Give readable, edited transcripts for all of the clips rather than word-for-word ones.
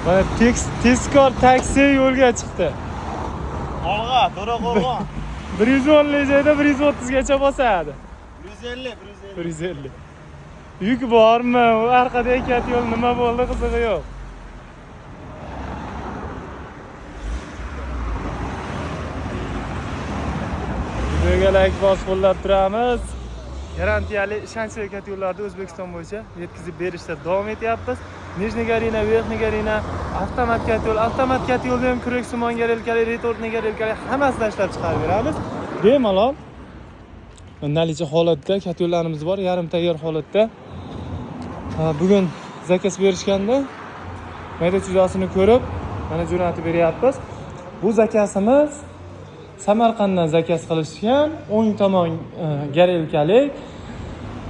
Mana tezkor taksi yo'lga chiqdi. Olg'a, To'raqo'rg'on. 110 joyda 130 gacha bosadi. 150. 150. Yuk bormi? U orqada kat yo'l nima bo'ldi, qizig'i yo'q. Videoga like bosib qo'llab turamiz. Garantiyali ishonchli kat yo'llarda O'zbekiston bo'yicha yetkazib berishda davom etyapmiz. Nijniy Garina, Verxniy Garina, avtomat kat yo'lda ham kurek-simon garelkali, retortniy garelkali hammasini ishlab chiqarib beramiz. Bemalol nalicha holatda kat yo'llarimiz bor, yarim tayyor holatda. Bugun zakaz berishganda mayda chizasini ko'rib, mana jo'natib beryapmiz. Bu zakazimiz Samarqanddan zakaz qilishgan, o'ng tomon garelkali.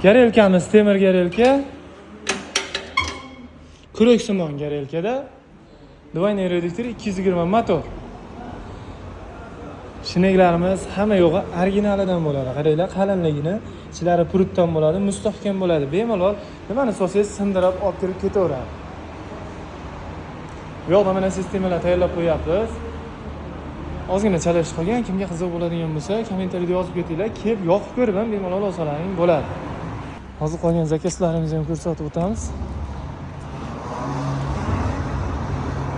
Garelkamiz temir garelka. Kurek-simon garelkada. Двойной редуктор 220 motor. Shineklarimiz hamma yo'g'i originalidan bo'ladi. Qaranglar, qalinligini, ichlari purutdan bo'ladi, mustahkam bo'ladi. Bemalol nimani solsangiz sindirib olib kirib ketaveradi. Bu yoqda mana sistemalar tayyorlab qo'yapmiz. Ozgina chalash qolgan, kimga qiziq bo'ladigan bo'lsa, kommentariyada yozib ketinglar. Kelib yoqib ko'rib ham bemalol olsalaring bo'ladi. Hozir qolgan zakazlarimizni ham ko'rsatib o'tamiz.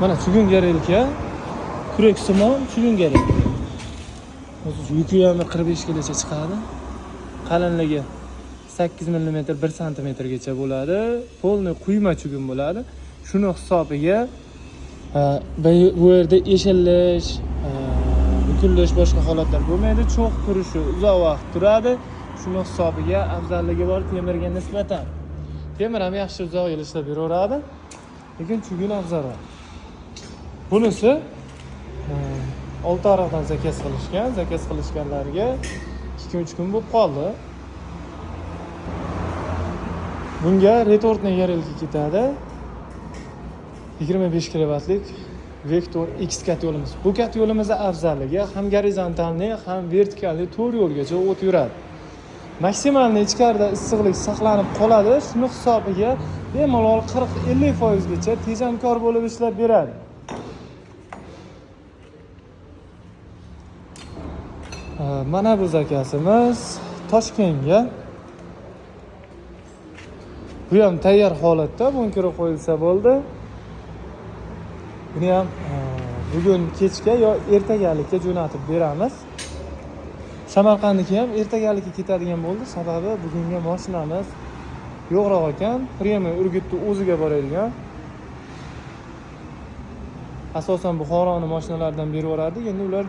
Mana chugun garelka, kurek-simon chugun garelka. Hozir yuki ham 45 kilogacha chiqadi. Qalinligi 8 mm 1 cm gacha bo'ladi. Polniy quyma chugun bo'ladi. Shuni hisobiga bu yerda eshillash, bukullash boshqa holatlar bo'lmaydi. Cho'q turishi uzoq vaqt turadi. Shuni hisobiga afzalligi bor temirga nisbatan. Temir ham yaxshi uzoq yil ishlab beraveradi. Lekin chugun afzalroq. Bunisi Oltiariqdan zakaz qilishgan. Zakaz qilishganlarga 2-3 kun bo'lib qoldi. Bunga retortniy garelka ketadi. 25 kilovatlik Vektor X kat yo'limiz. Bu kat yo'limizning afzalligi ham gorizontalniy, ham vertikalniy 4 yo'lgacha o't yuradi. Maksimalniy ichkarida issiqlik saqlanib qoladi. Shuni hisobiga bemalol 40-50% gacha tejamkor bo'lib ishlab beradi. Mana bu zakazimiz Toshkentga. Bu ham tayyor holatda bunkirga qo'yilsa bo'ldi. Buni ham bugun kechga yo ertagalikka jo'natib beramiz. Samarqandniki ham ertagalikka ketadigan bo'ldi, sababi bugungi mashinamiz yo'qroq ekan. Premium Urgutni o'ziga boradigan. Asosan Buxoroning mashinalaridan beraveradi. Endi ular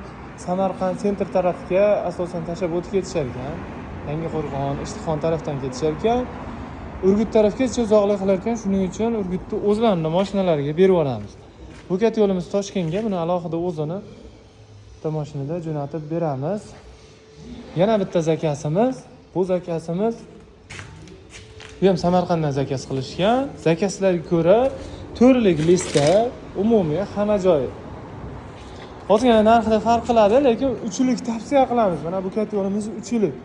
Samarqand sentr tarafga asosan tashlab o'tib ketishar ekan. Yangiqo'rg'on, Ishtixon tarafdan ketishar ekan. Urgut tarafgacha uzoqlik qilar ekan. Shuning uchun Urgutni o'zlarining mashinalariga berib yuboramiz. Bu kat yo'limiz Toshkentga, buni alohida o'zini mashinada jo'natib beramiz. Yana bitta zakazimiz, bu zakazimiz bu ham Samarqanddan zakaz qilishgan. Zakazlarga ko'ra to'rlik listda umumiy hamma joyi. Ozgina narxida farq qiladi, lekin uchlik tavsiya qilamiz. Mana bu kat yo'limiz uchlik.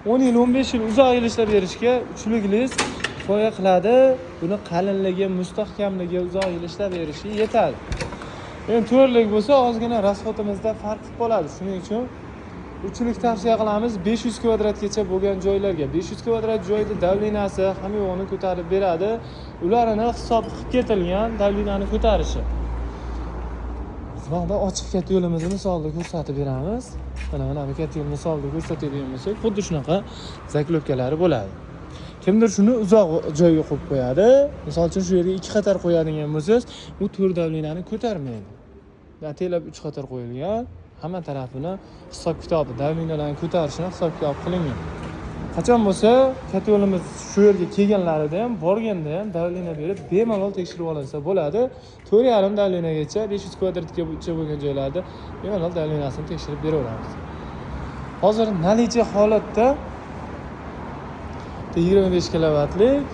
10 yil, 15 yil uzoq yil ishlab berishga uchlik list kifoya qiladi. Buni qalinligi, mustahkamligi uzoq yil ishlab berishi yetadi. Endi to'rlik bo'lsa ozgina rasxotimizda farq qoladi. Shuning uchun uchlik tavsiya qilamiz 500 kvadratgacha bo'lgan joylarga. 500 kvadrat joyda davlinasi hamma yo'g'ini ko'tarib beradi. Ularni hisob qilib ketilgan davlinani ko'tarishi. Bizda ochiq kat yo'limizni misolda ko'rsatib beramiz. Mana bu kat yo'l misolda ko'rsatadigan bo'lsak, xuddi shunaqa zaklovkalari bo'ladi. Kimdir shuni uzoq joyga qo'yib qo'yadi. Misol uchun shu yerga 2 qator qo'yadigan bo'lsangiz, u 4 davlinani ko'tarmaydi. Ataylab 3 qator qo'yilgan. Hamma tarafini hisob-kitobi, davlinalarni ko'tarishini hisob-kitob qilingan. Qachon bo'lsa, kat yo'limiz shu yerga kelganlarida ham, borganda ham davlina berib bemalol tekshirib olinsa bo'ladi. 4,5 davlinagacha 500 kvadratga bo'lgan joylarda bemalol davlinasini tekshirib beraveramiz. Hozir nalicha holatda 25 kilovatlik,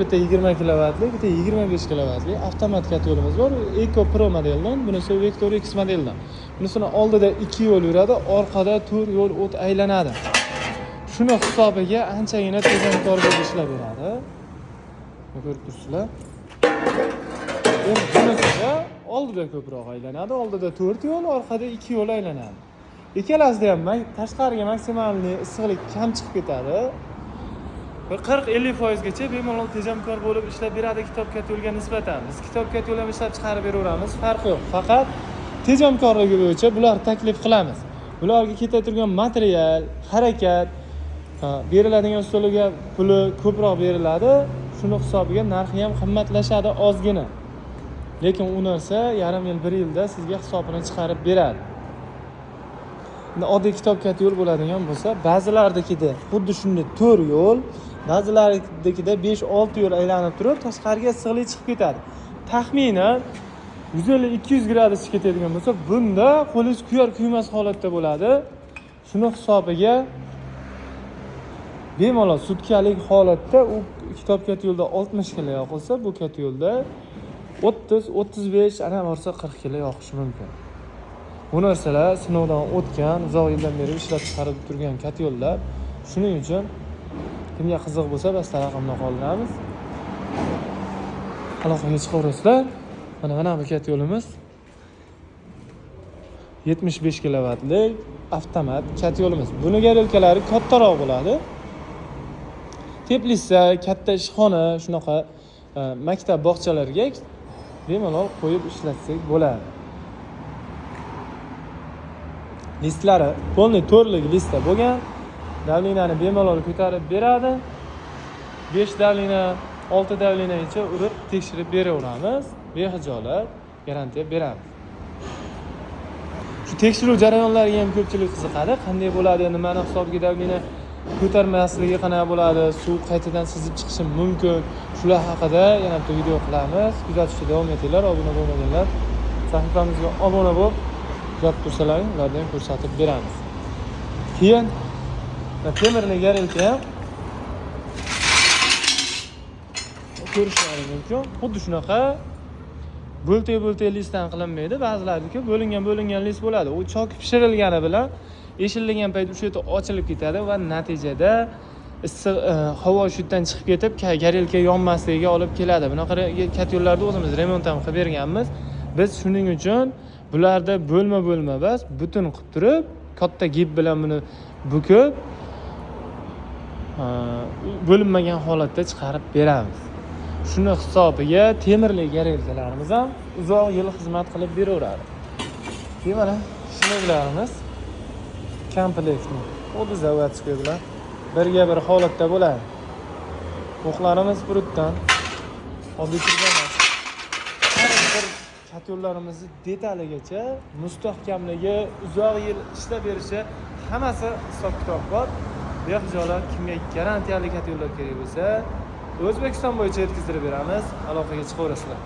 bitta 20 kilovatlik, bitta 25 kilovatlik avtomat kat yo'limiz bor. Eco Pro modeldan, bunisi Vektor X modeldan. Bunisini oldida 2 yo'l yuradi, orqada 4 yo'l o't aylanadi. Shuni hisobiga anchagina tejamkor bo'lib ishlab beradi. Ko'rib turibsizlar. Endi bunisida oldida ko'proq aylanadi. Oldida 4 yo'l, orqada 2 yo'l aylanadi. Ikkalasida ham tashqariga maksimalniy issiqlik kam chiqib ketadi. 40-50% gacha bemalol tejamkor bo'lib ishlab beradi Kitobkat yo'lga nisbatan. Biz Kitobkat yo'l ham ishlab chiqarib beraveramiz, farqi yo'q. Faqat tejamkorligi bo'yicha bular taklif qilamiz. Bularga ketadigan material, harakat, beriladigan ustalarga puli ko'proq beriladi. Shuni hisobiga narxi ham qimmatlashadi ozgina. Lekin u narsa yarim yil, 1 yilda sizga hisobini chiqarib beradi. Endi oddiy Kitobkat yo'l bo'ladigan bo'lsa, ba'zilaridagida xuddi shunday 4 yo'l, ba'zilaridagida 5-6 yo'l aylanib turib, tashqariga issiqlik chiqib ketadi. Taxminan 150-200 gradusga ketadigan bo'lsa, bunda qo'lingiz kuyar-kuymas holatda bo'ladi. Shuni hisobiga bemalol sutkalik holatda u Kitobkat yo'lda 60 kilo yoqilsa, bu kat yo'lda 30-35, ana borsa 40 kilo yoqishi mumkin. Bu narsalar sinovdan o'tgan, uzoq yildan beri ishlab chiqarib turgan kat yo'llar. Shuning uchun kimga qiziq bo'lsa, basta raqamni qoldiramiz. Aloqaga chiqaverasizlar. Mana bu kat yo'limiz 75 kilovatlik avtomat kat yo'limiz. Buni garelkalari kattaroq bo'ladi. Teplitsa, katta ishxona, shunaqa maktab bog'chalariga bemalol qo'yib ishlatsak bo'ladi. Listlari polniy to'rlik listda bo'lgan. Davlinani bemalol ko'tarib beradi. 5 davlina, 6 davlinagacha urib tekshirib beraveramiz. Behijolat garantiya beramiz. Shu tekshiruv jarayonlariga ham ko'pchilik qiziqadi. Qanday bo'ladi, nimani hisobiga davlina ko'tarmasligi qanaqa bo'ladi, suv qaytadan sizib chiqishi mumkin. Shular haqida yana bitta video qilamiz. Kuzatishda davom etinglar. Obuna bo'lmaganlar sahifamizga obuna bo'lib, gap tursalaring, ulardan ko'rsatib beramiz. Keyin temirli garelka ham ko'rishlaringiz mumkin. Xuddi shunaqa bo'lta-bo'lta listdan qilinmaydi. Ba'zilarniki bo'lingan list bo'ladi. U chok pishirilgani bilan eshilgan payt o'sha yerda ochilib ketadi va natijada issiq havo shu yerdan chiqib ketib, garelka yonmasligiga olib keladi. Bunaqa kat yo'llarda o'zimiz remont ham qilib berganmiz. Biz shuning uchun bularda bo'lma bas butun qilib turib, katta gip bilan buni bukib bo'linmagan holatda chiqarib beramiz. Shuni hisobiga temirli garelkalarimiz ham uzoq yil xizmat qilib beraveradi. Mana shuninglarimiz komplektni xuddi zavodskiy bilan birga bir holatda bo'ladi. O'qlarimiz burutdan oddiy turgan har bir kat yo'llarimizni detaligacha mustahkamligi, uzoq yil ishlab berishi hammasi hisob-kitob bor. Behijolat kimga garantiyali kat yo'llar kerak bo'lsa, O'zbekiston bo'yicha yetkazib beramiz. Aloqaga chiqaverasizlar.